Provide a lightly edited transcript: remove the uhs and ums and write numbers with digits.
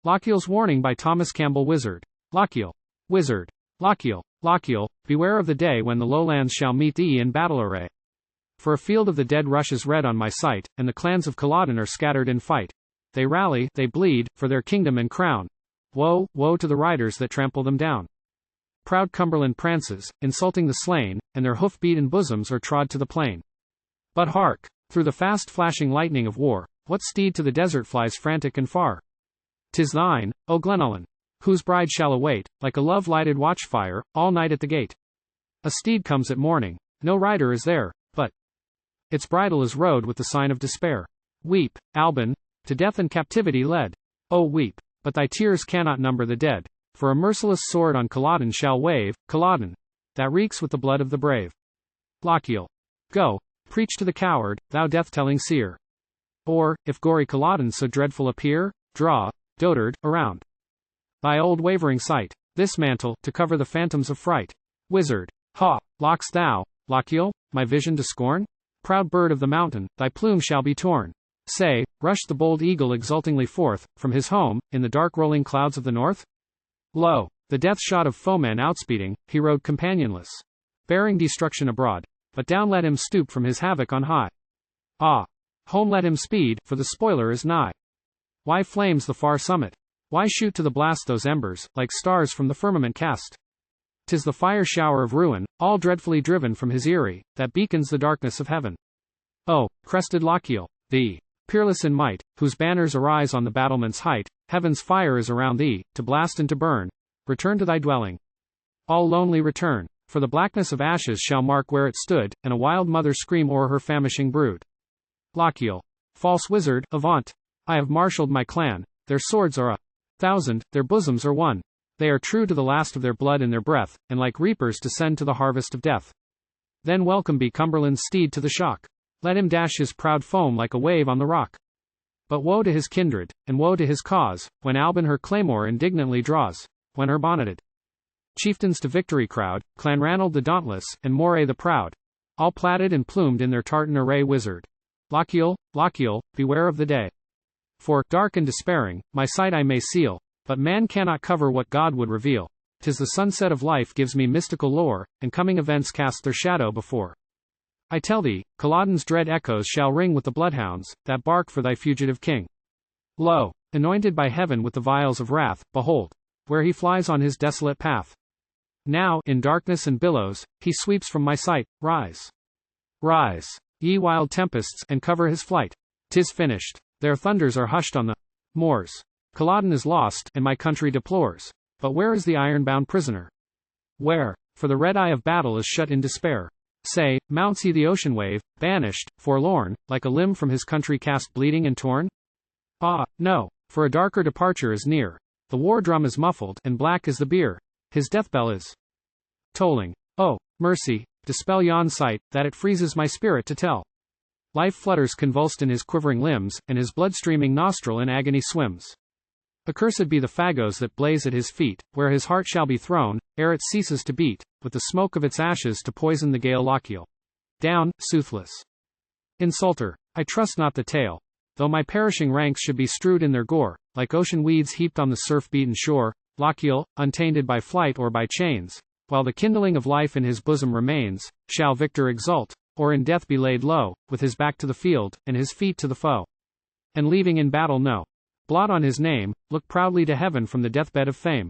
Lochiel's warning by Thomas Campbell Wizard. Lochiel. Wizard. Lochiel. Lochiel, beware of the day when the Lowlands shall meet thee in battle array. For a field of the dead rushes red on my sight, and the clans of Culloden are scattered in fight. They rally, they bleed, for their kingdom and crown. Woe, woe to the riders that trample them down. Proud Cumberland prances, insulting the slain, and their hoof-beaten bosoms are trod to the plain. But hark! Through the fast flashing lightning of war, what steed to the desert flies frantic and far? 'Tis thine, O Glenullin, whose bride shall await, like a love-lighted watchfire, all night at the gate. A steed comes at morning, no rider is there, but its bridle is rode with the sign of despair. Weep, Albin, to death and captivity led. Oh weep, but thy tears cannot number the dead, for a merciless sword on Culloden shall wave, Culloden, that reeks with the blood of the brave. Lochiel. Go, preach to the coward, thou death-telling seer. Or, if gory Culloden so dreadful appear, draw, dotard, around thy old wavering sight, this mantle, to cover the phantoms of fright. Wizard. Ha! Lock'st thou, Lochiel, my vision to scorn? Proud bird of the mountain, thy plume shall be torn. Say, rushed the bold eagle exultingly forth, from his home, in the dark rolling clouds of the north? Lo! The death shot of foemen outspeeding, he rode companionless, bearing destruction abroad, but down let him stoop from his havoc on high. Ah! Home let him speed, for the spoiler is nigh. Why flames the far summit? Why shoot to the blast those embers, like stars from the firmament cast? 'Tis the fire shower of ruin, all dreadfully driven from his eyrie, that beacons the darkness of heaven. Oh, crested Lochiel, thee, peerless in might, whose banners arise on the battlement's height, heaven's fire is around thee, to blast and to burn. Return to thy dwelling. All lonely return, for the blackness of ashes shall mark where it stood, and a wild mother scream o'er her famishing brood. Lochiel. False wizard, avaunt! I have marshalled my clan, their swords are 1,000, their bosoms are one. They are true to the last of their blood and their breath, and like reapers descend to the harvest of death. Then welcome be Cumberland's steed to the shock. Let him dash his proud foam like a wave on the rock. But woe to his kindred, and woe to his cause, when Albin her claymore indignantly draws, when her bonneted chieftains to victory crowd, Clan Ranald the dauntless, and Moray the proud, all plaided and plumed in their tartan array. Wizard. Lochiel, Lochiel, beware of the day. For, dark and despairing, my sight I may seal, but man cannot cover what God would reveal. 'Tis the sunset of life gives me mystical lore, and coming events cast their shadow before. I tell thee, Culloden's dread echoes shall ring with the bloodhounds, that bark for thy fugitive king. Lo! Anointed by heaven with the vials of wrath, behold, where he flies on his desolate path. Now, in darkness and billows, he sweeps from my sight. Rise. Rise, ye wild tempests, and cover his flight. 'Tis finished. Their thunders are hushed on the moors. Culloden is lost, and my country deplores. But where is the iron-bound prisoner? Where? For the red eye of battle is shut in despair. Say, mounts he the ocean wave, banished, forlorn, like a limb from his country cast bleeding and torn? Ah, no, for a darker departure is near. The war drum is muffled, and black is the bier. His death bell is tolling. Oh, mercy, dispel yon sight, that it freezes my spirit to tell. Life flutters convulsed in his quivering limbs, and his blood-streaming nostril in agony swims. Accursed be the faggots that blaze at his feet, where his heart shall be thrown, ere it ceases to beat, with the smoke of its ashes to poison the gale. Lochiel. Down, soothless insulter, I trust not the tale, though my perishing ranks should be strewed in their gore, like ocean weeds heaped on the surf-beaten shore. Lochiel, untainted by flight or by chains, while the kindling of life in his bosom remains, shall victor exult, or in death be laid low, with his back to the field, and his feet to the foe. And leaving in battle no blot on his name, look proudly to heaven from the deathbed of fame.